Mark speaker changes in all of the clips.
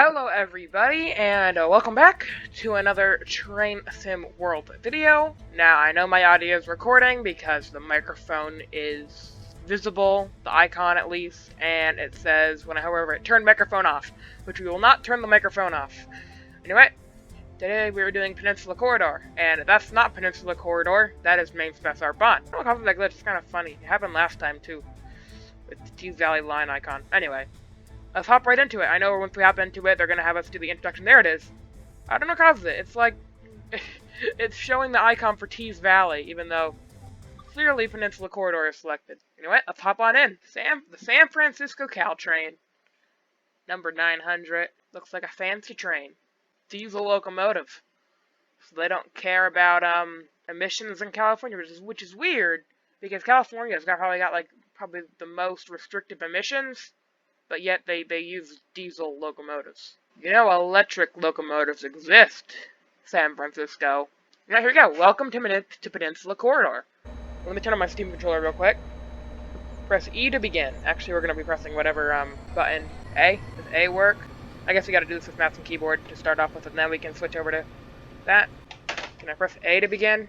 Speaker 1: Hello everybody, and welcome back to another Train Sim World video. Now, I know my audio is recording because the microphone is visible, the icon at least, and it says when I hover over it, turn microphone off, which we will not turn the microphone off. Anyway, today we are doing Peninsula Corridor, and if that's not Peninsula Corridor, that is main spec art bot. I don't know how that glitch, it's kind of funny. It happened last time too, with the Tees Valley line icon. Anyway. Let's hop right into it. I know once we hop into it, they're going to have us do the introduction. There it is. I don't know what causes it. It's like, it's showing the icon for Tees Valley, even though clearly Peninsula Corridor is selected. Anyway, let's hop on in. The San Francisco Caltrain. Number 900. Looks like a fancy train. Diesel locomotive. So they don't care about emissions in California, which is weird, because California's probably got the most restrictive emissions. But yet they use diesel locomotives. You know, electric locomotives exist, San Francisco. Now here we go. Welcome to Peninsula Corridor. Let me turn on my Steam controller real quick. Press E to begin. Actually, we're going to be pressing whatever button. A? Does A work? I guess we got to do this with mouse and keyboard to start off with, and then we can switch over to that. Can I press A to begin?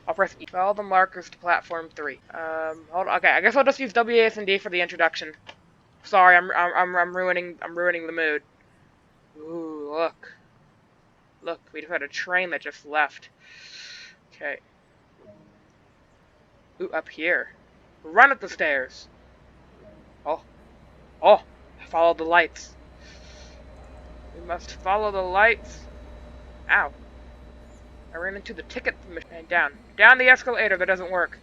Speaker 1: I'll press E. Follow the markers to platform 3. Hold on. Okay, I guess I'll just use WASD for the introduction. Sorry, I'm ruining the mood. Ooh, look. Look, we just had a train that just left. Okay. Ooh, up here. Run up the stairs. Oh, follow the lights. We must follow the lights. Ow. I ran into the ticket machine. Down the escalator that doesn't work.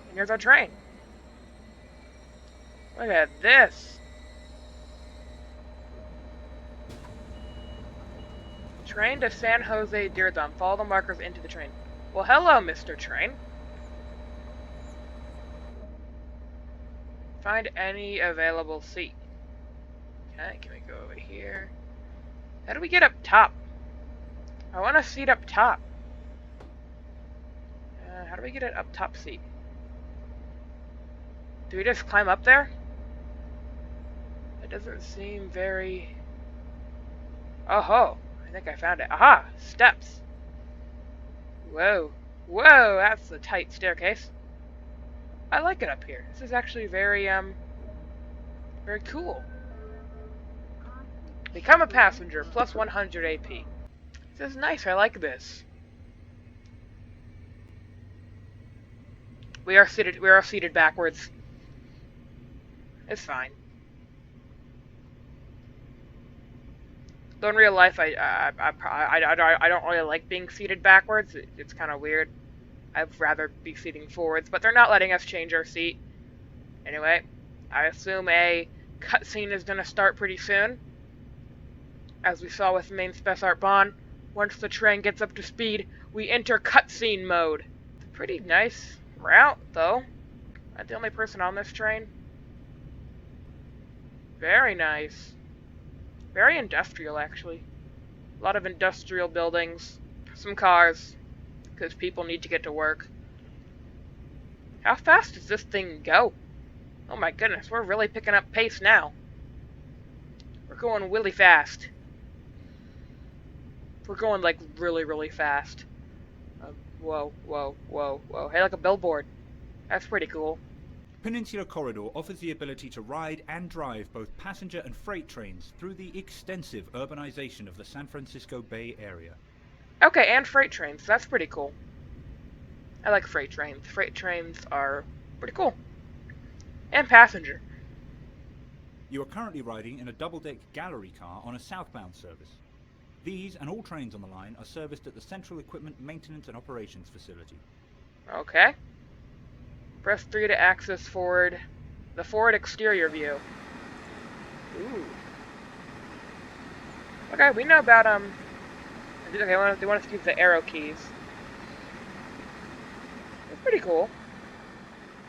Speaker 1: And here's our train. Look at this. Train to San Jose Dirdum. Follow the markers into the train. Well, hello, Mr. Train. Find any available seat. Okay, can we go over here? How do we get up top? I want a seat up top. How do we get an up top seat? Do we just climb up there? It doesn't seem very... Oh, I think I found it. Aha! Steps! Whoa. Whoa, that's a tight staircase. I like it up here. This is actually very cool. Become a passenger, plus 100 AP. This is nice, I like this. We are seated backwards. It's fine. Though in real life, I don't really like being seated backwards. It's kind of weird. I'd rather be seating forwards, but they're not letting us change our seat. Anyway, I assume a cutscene is going to start pretty soon. As we saw with main spec art Bond, once the train gets up to speed, we enter cutscene mode. It's a pretty nice route, though. I'm the only person on this train. Very nice. Very industrial, actually. A lot of industrial buildings. Some cars. Because people need to get to work. How fast does this thing go? Oh my goodness, we're really picking up pace now. We're going really fast. We're going, like, really, really fast. Whoa. Hey, like a billboard. That's pretty cool.
Speaker 2: Peninsula Corridor offers the ability to ride and drive both passenger and freight trains through the extensive urbanization of the San Francisco Bay Area.
Speaker 1: Okay, and freight trains. That's pretty cool. I like freight trains. Freight trains are pretty cool. And passenger.
Speaker 2: You are currently riding in a double-deck gallery car on a southbound service. These and all trains on the line are serviced at the Central Equipment Maintenance and Operations Facility.
Speaker 1: Okay. Press 3 to access the forward exterior view. Ooh. Okay, we know about, okay, they want us to use the arrow keys. It's pretty cool.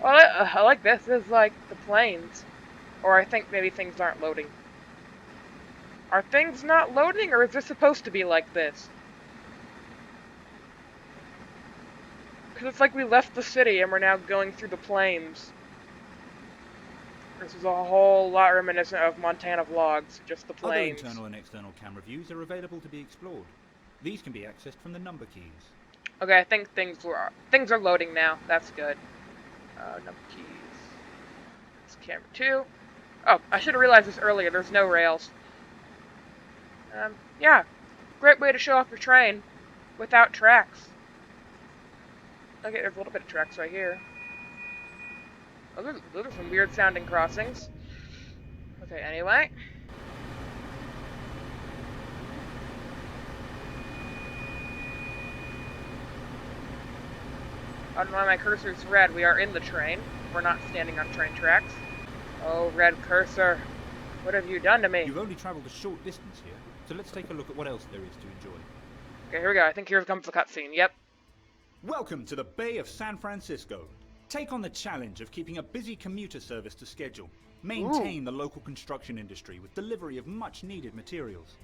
Speaker 1: Well, I like this. This is like the planes. Or I think maybe things aren't loading. Are things not loading, or is this supposed to be like this? Because it's like we left the city and we're now going through the plains. This is a whole lot reminiscent of Montana Vlogs, just the
Speaker 2: Other
Speaker 1: planes.
Speaker 2: internal and external camera views are available to be explored. These can be accessed from the number keys.
Speaker 1: Okay, I think things are loading now. That's good. Number keys. It's camera 2. Oh, I should have realized this earlier. There's no rails. Yeah. Great way to show off your train without tracks. Okay, there's a little bit of tracks right here. Those are some weird sounding crossings. Okay, anyway. I don't know why my cursor's red. We are in the train. We're not standing on train tracks. Oh, red cursor. What have you done to me?
Speaker 2: You've only travelled a short distance here, so let's take a look at what else there is to enjoy.
Speaker 1: Okay, here we go. I think here comes the cutscene. Yep.
Speaker 2: Welcome to the Bay of San Francisco. Take on the challenge of keeping a busy commuter service to schedule. Maintain the local construction industry with delivery of much needed materials.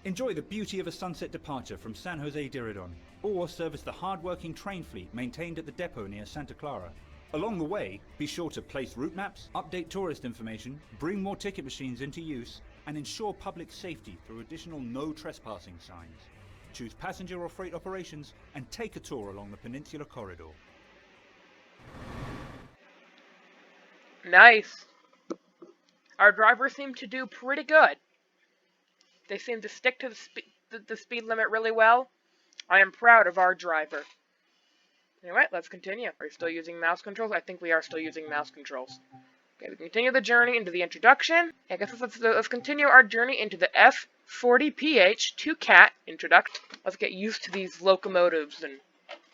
Speaker 2: Enjoy the beauty of a sunset departure from San Jose Diridon, or service the hard-working train fleet maintained at the depot near Santa Clara. Along the way, be sure to place route maps, update tourist information, bring more ticket machines into use, and ensure public safety through additional no trespassing signs. Choose passenger or freight operations and take a tour along the Peninsula corridor.
Speaker 1: Nice. Our drivers seem to do pretty good. They seem to stick to the speed limit really well. I am proud of our driver. Anyway, let's continue. Are we still using mouse controls? I think we are still using mouse controls. Okay, we continue the journey into the introduction. I guess let's continue our journey into the F.40PH 2CAT introduction. Let's get used to these locomotives and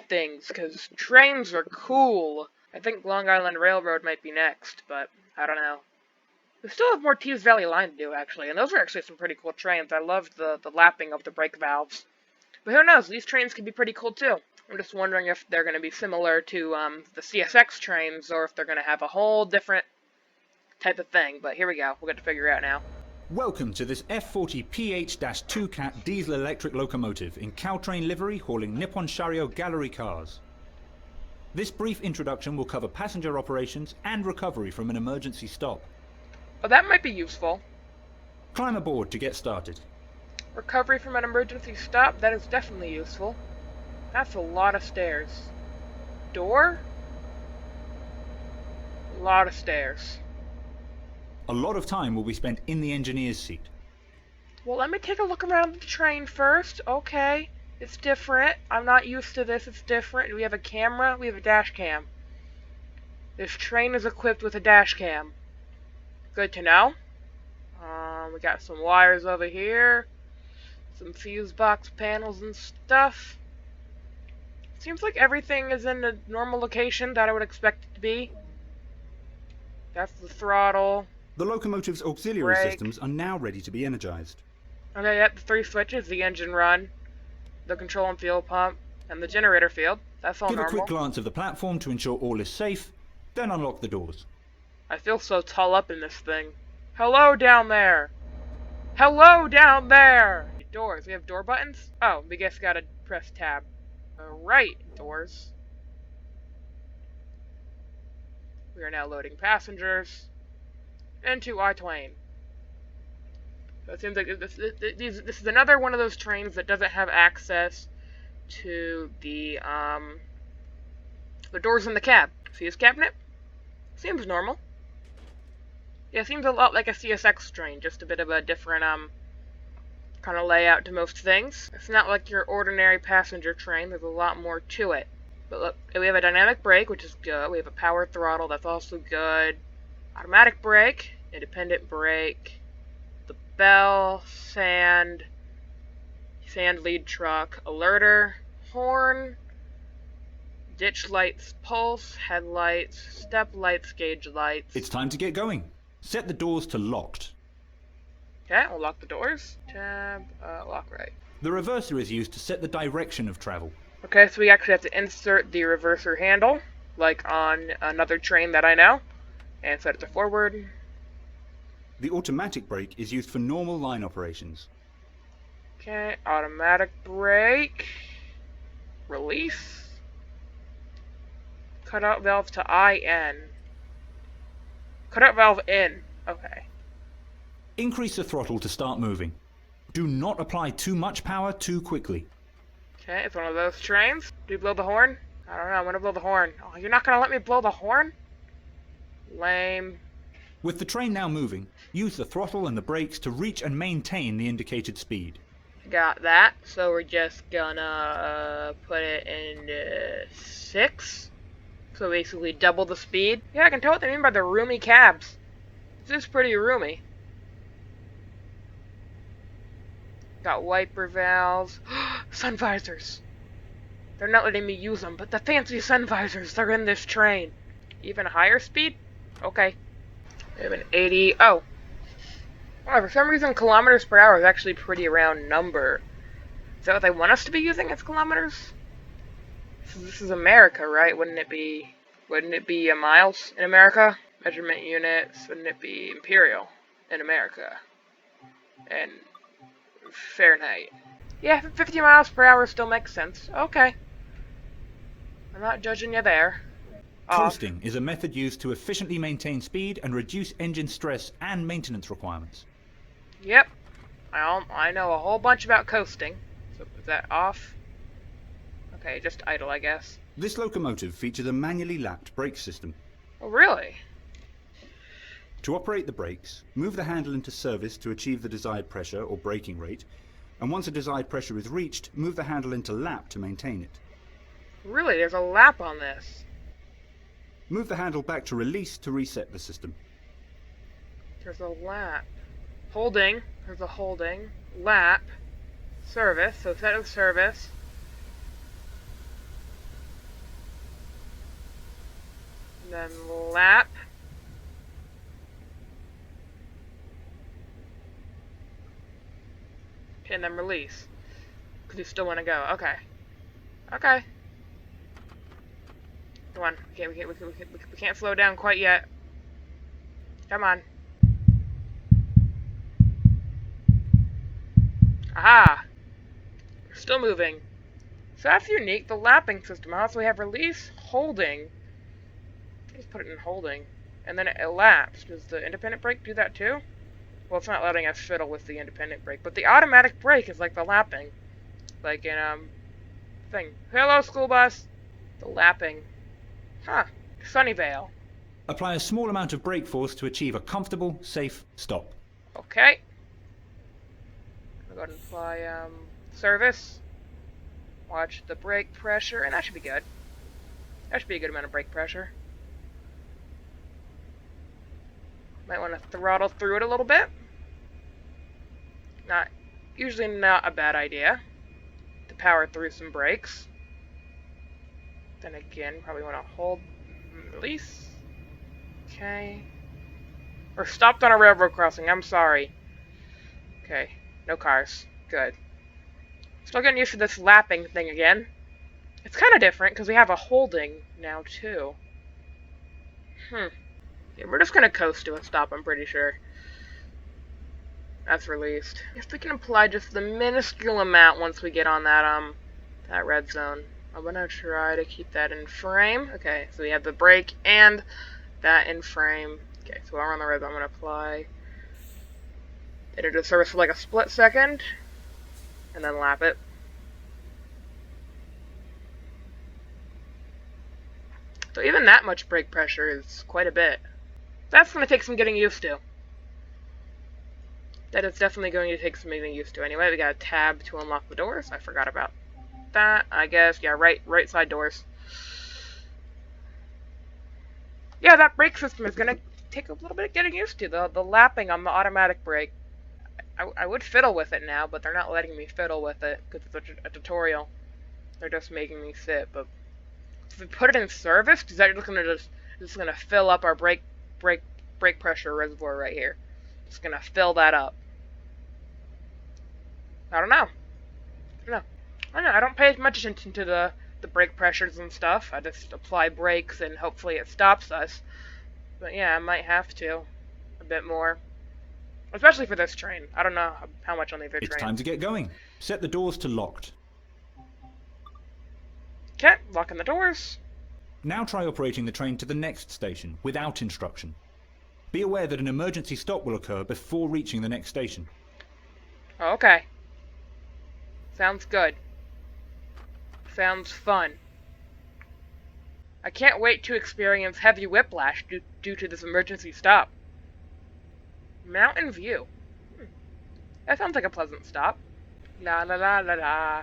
Speaker 1: things, because trains are cool. I think Long Island Railroad might be next, but I don't know. We still have more Tees Valley Line to do, actually, and those are actually some pretty cool trains. I love the lapping of the brake valves. But who knows, these trains could be pretty cool, too. I'm just wondering if they're going to be similar to the CSX trains, or if they're going to have a whole different type of thing. But here we go. We'll get to figure it out now.
Speaker 2: Welcome to this F40PH-2CAT diesel-electric locomotive in Caltrain livery hauling Nippon Sharyo gallery cars. This brief introduction will cover passenger operations and recovery from an emergency stop.
Speaker 1: Oh, that might be useful.
Speaker 2: Climb aboard to get started.
Speaker 1: Recovery from an emergency stop, that is definitely useful. That's a lot of stairs. Door? A lot of stairs.
Speaker 2: A lot of time will be spent in the engineer's seat.
Speaker 1: Well, let me take a look around the train first. Okay. It's different. I'm not used to this. It's different. We have a camera. We have a dash cam. This train is equipped with a dash cam. Good to know. We got some wires over here. Some fuse box panels and stuff. Seems like everything is in the normal location that I would expect it to be. That's the throttle.
Speaker 2: The locomotive's auxiliary
Speaker 1: brake.
Speaker 2: systems are now ready to be energized.
Speaker 1: Okay, yep, the 3 switches, the engine run, the control and fuel pump, and the generator field. That's all
Speaker 2: Give
Speaker 1: normal.
Speaker 2: a quick glance of the platform to ensure all is safe, then unlock the doors.
Speaker 1: I feel so tall up in this thing. Hello down there! Hello down there! Doors. We have door buttons? Oh, we guess gotta press tab. Alright, doors. We are now loading passengers into I-Twain. So it seems like this is another one of those trains that doesn't have access to the doors in the cab. See his cabinet? Seems normal. Yeah, it seems a lot like a CSX train, just a bit of a different kind of layout to most things. It's not like your ordinary passenger train. There's a lot more to it. But look, we have a dynamic brake, which is good. We have a power throttle, that's also good. Automatic brake, independent brake, the bell, sand lead truck, alerter, horn, ditch lights, pulse, headlights, step lights, gauge lights.
Speaker 2: It's time to get going. Set the doors to locked.
Speaker 1: Okay, we'll lock the doors. Tab, lock right.
Speaker 2: The reverser is used to set the direction of travel.
Speaker 1: Okay, so we actually have to insert the reverser handle, like on another train that I know, and set it to forward.
Speaker 2: The automatic brake is used for normal line operations.
Speaker 1: Okay, automatic brake. Release. Cutout valve to IN. Cutout valve in. Okay.
Speaker 2: Increase the throttle to start moving. Do not apply too much power too quickly.
Speaker 1: Okay, it's one of those trains. Do you blow the horn? I don't know, I'm gonna blow the horn. Oh, you're not gonna let me blow the horn? Lame.
Speaker 2: With the train now moving, use the throttle and the brakes to reach and maintain the indicated speed.
Speaker 1: Got that. So we're just gonna put it in 6. So basically double the speed. Yeah, I can tell what they mean by the roomy cabs. This is pretty roomy. Got wiper valves. Sun visors. They're not letting me use them, but the fancy sun visors, they're in this train. Even higher speed? Okay. We have an 80. Oh. Wow, for some reason kilometers per hour is actually a pretty round number. Is that what they want us to be using as kilometers? So this is America, right? Wouldn't it be miles in America? Measurement units, wouldn't it be imperial in America? And Fahrenheit. Yeah, 50 miles per hour still makes sense. Okay. I'm not judging you there.
Speaker 2: Coasting is a method used to efficiently maintain speed and reduce engine stress and maintenance requirements.
Speaker 1: Yep. I know a whole bunch about coasting. So is that off? Okay, just idle, I guess.
Speaker 2: This locomotive features a manually lapped brake system.
Speaker 1: Oh, really?
Speaker 2: To operate the brakes, move the handle into service to achieve the desired pressure or braking rate, and once a desired pressure is reached, move the handle into lap to maintain it.
Speaker 1: Really? There's a lap on this?
Speaker 2: Move the handle back to release to reset the system.
Speaker 1: There's a lap. Holding. There's a holding. Lap. Service. So set of service. And then lap. And then release. Because you still want to go. Okay. Okay. Come on. We can't slow down quite yet. Come on. Aha! We're still moving. So that's unique. The lapping system. Also, we have release, holding. Just put it in holding. And then it laps. Does the independent brake do that too? Well, it's not letting us fiddle with the independent brake, but the automatic brake is like the lapping. Like in, thing. Hello, school bus! The lapping. Huh. Sunnyvale.
Speaker 2: Apply a small amount of brake force to achieve a comfortable, safe stop.
Speaker 1: Okay. I'll go ahead and apply, service. Watch the brake pressure, and that should be good. That should be a good amount of brake pressure. Might want to throttle through it a little bit. Usually not a bad idea to power through some brakes. Then again, probably want to hold and release. Okay. We're stopped on a railroad crossing, I'm sorry. Okay, no cars. Good. Still getting used to this lapping thing again. It's kind of different because we have a holding now too. Yeah, we're just gonna coast to a stop, I'm pretty sure. That's released. I guess we can apply just the minuscule amount once we get on that red zone. I'm gonna try to keep that in frame. Okay, so we have the brake and that in frame. Okay, so while we're on the red zone, I'm gonna apply it into service for like a split second, and then lap it. So even that much brake pressure is quite a bit. That's going to take some getting used to. That is definitely going to take some getting used to. Anyway, we got a tab to unlock the doors. I forgot about that, I guess. Yeah, right side doors. Yeah, that brake system is going to take a little bit of getting used to. The lapping on the automatic brake. I would fiddle with it now, but they're not letting me fiddle with it because it's a tutorial. They're just making me sit. But if we put it in service, is that just gonna fill up our brake pressure reservoir right here? Just gonna fill that up. I don't know. I don't pay as much attention to the brake pressures and stuff. I just apply brakes and hopefully it stops us. But yeah, I might have to a bit more. Especially for this train. I don't know how much on the other train.
Speaker 2: It's time to get going. Set the doors to locked.
Speaker 1: Okay, locking the doors.
Speaker 2: Now try operating the train to the next station without instruction. Be aware that an emergency stop will occur before reaching the next station.
Speaker 1: Okay. Sounds good. Sounds fun. I can't wait to experience heavy whiplash due to this emergency stop. Mountain View. That sounds like a pleasant stop. La la la la la.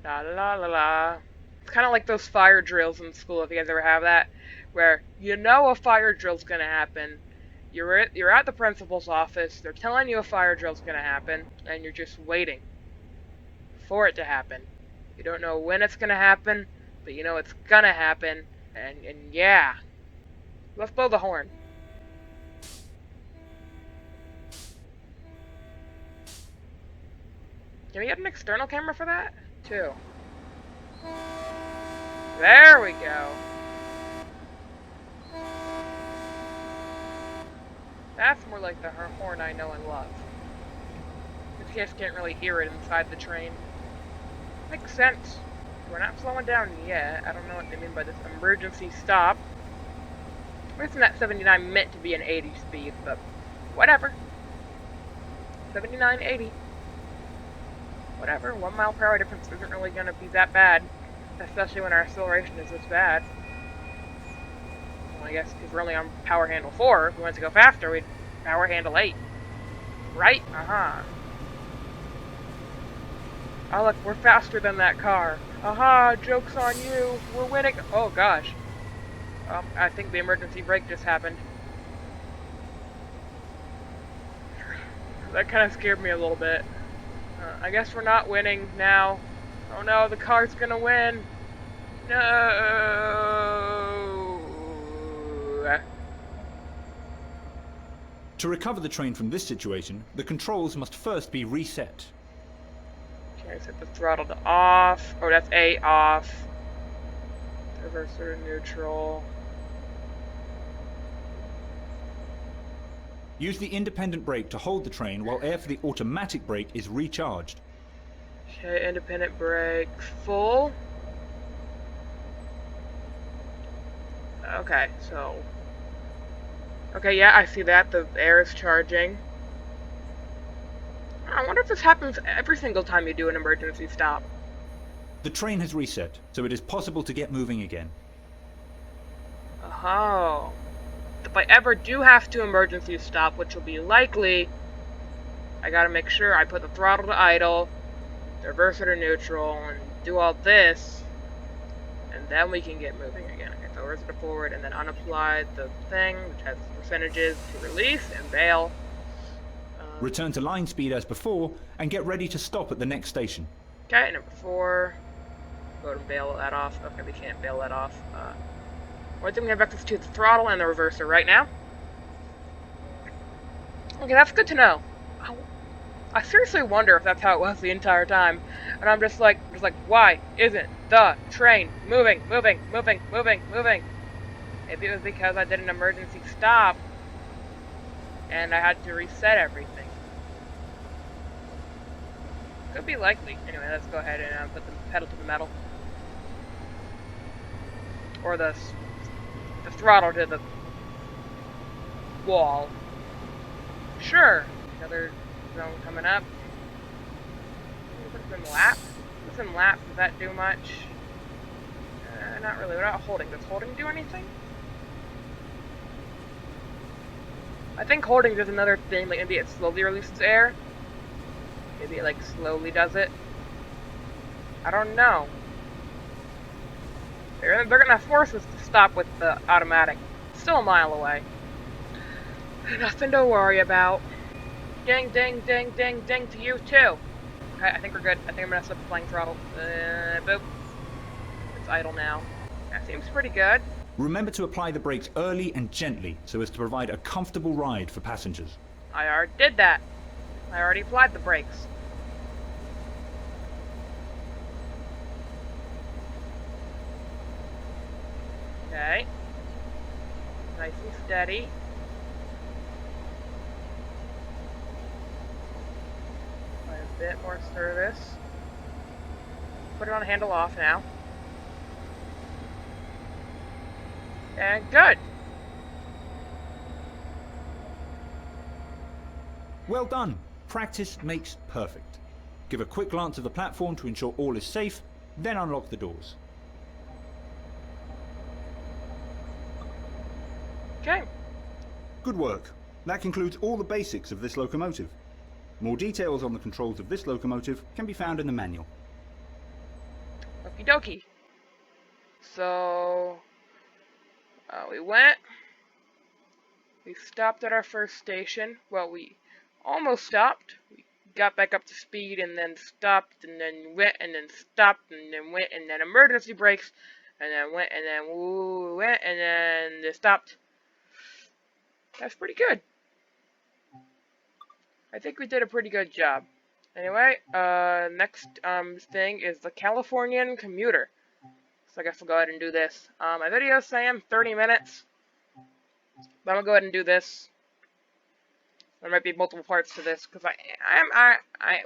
Speaker 1: La la la la. It's kind of like those fire drills in school, if you guys ever have that, where you know a fire drill's gonna happen. You're at the principal's office, they're telling you a fire drill's gonna happen, and you're just waiting for it to happen. You don't know when it's gonna happen, but you know it's gonna happen, and yeah. Let's blow the horn. Can we get an external camera for that? Too. There we go. That's more like the horn I know and love. You just can't really hear it inside the train. Makes sense. We're not slowing down yet. I don't know what they mean by this emergency stop. Isn't that 79 meant to be an 80 speed, but whatever. 79, 80. Whatever, 1 mile per hour difference isn't really going to be that bad. Especially when our acceleration is this bad. Well, I guess because we're only on power handle 4, if we wanted to go faster, we'd power handle 8. Right? Uh-huh. Oh look, we're faster than that car. Aha, joke's on you. We're winning. Oh gosh. I think the emergency brake just happened. That kind of scared me a little bit. I guess we're not winning now. Oh no, the car's gonna win. No.
Speaker 2: To recover the train from this situation, the controls must first be reset.
Speaker 1: Okay, set the throttle to off. Oh, that's A, off. Reverser to neutral.
Speaker 2: Use the independent brake to hold the train while air for the automatic brake is recharged.
Speaker 1: Okay, independent brake full. Okay, so... Okay, yeah, I see that. The air is charging. I wonder if this happens every single time you do an emergency stop.
Speaker 2: The train has reset, so it is possible to get moving again.
Speaker 1: Oh. If I ever do have to emergency stop, which will be likely, I gotta make sure I put the throttle to idle, the reverser to neutral, and do all this, and then we can get moving again. Okay, so reverser to forward, and then unapply the thing, which has percentages to release and bail.
Speaker 2: Return to line speed as before, and get ready to stop at the next station.
Speaker 1: Okay, number 4. Go ahead and bail that off. Okay, we can't bail that off. One thing we have access to is the throttle and the reverser right now. Okay, that's good to know. I seriously wonder if that's how it was the entire time. And I'm just like, why isn't the train moving? Maybe it was because I did an emergency stop and I had to reset everything. Could be likely. Anyway, let's go ahead and put the pedal to the metal. Or the throttle to the wall. Sure. Another zone coming up. Put some laps. Put some laps. Does that do much? Not really. What about holding? Does holding do anything? I think holding does another thing. Like maybe it slowly releases air. Maybe it like slowly does it. I don't know. They're gonna force us to stop with the automatic. Still a mile away. Nothing to worry about. Ding, ding, ding, ding, ding to you too. Okay, I think we're good. I think I'm gonna stop applying throttle. Boop. It's idle now. That seems pretty good.
Speaker 2: Remember to apply the brakes early and gently so as to provide a comfortable ride for passengers.
Speaker 1: I already did that. I already applied the brakes. Okay. Nice and steady. A bit more service. Put it on handle off now. And good.
Speaker 2: Well done. Practice makes perfect. Give a quick glance at the platform to ensure all is safe, then unlock the doors.
Speaker 1: Okay.
Speaker 2: Good work. That concludes all the basics of this locomotive. More details on the controls of this locomotive can be found in the manual.
Speaker 1: Okie dokie. So, we went. We stopped at our first station. Well, we almost stopped. We got back up to speed and then stopped and then went and then stopped and then went and then emergency brakes and then went and then went and then they stopped. That's pretty good. I think we did a pretty good job. Anyway, next thing is the Californian Commuter. So I guess we'll go ahead and do this. My video's saying 30 minutes, but I'm gonna go ahead and do this. There might be multiple parts to this because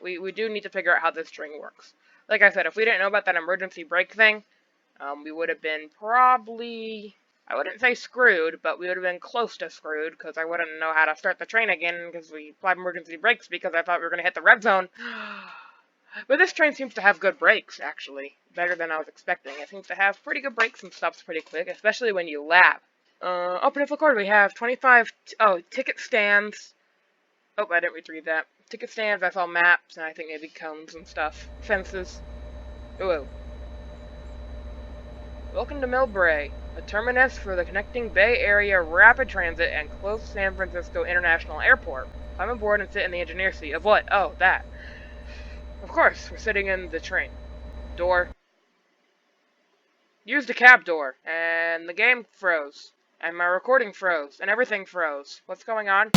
Speaker 1: we do need to figure out how this string works. Like I said, if we didn't know about that emergency brake thing, we would have been probably, I wouldn't say screwed, but we would have been close to screwed because I wouldn't know how to start the train again because we applied emergency brakes because I thought we were going to hit the red zone. But this train seems to have good brakes, actually. Better than I was expecting. It seems to have pretty good brakes and stops pretty quick, especially when you lap. Open up record, we have 25, ticket stands. Oh, I didn't read that. Ticket stands, I saw maps, and I think maybe cones and stuff. Fences. Ooh. Welcome to Millbrae, a terminus for the connecting Bay Area Rapid Transit and close San Francisco International Airport. Climb aboard and sit in the engineer seat. Of what? Oh, that. Of course, we're sitting in the train. Door. Use the cab door. And the game froze. And my recording froze. And everything froze. What's going on?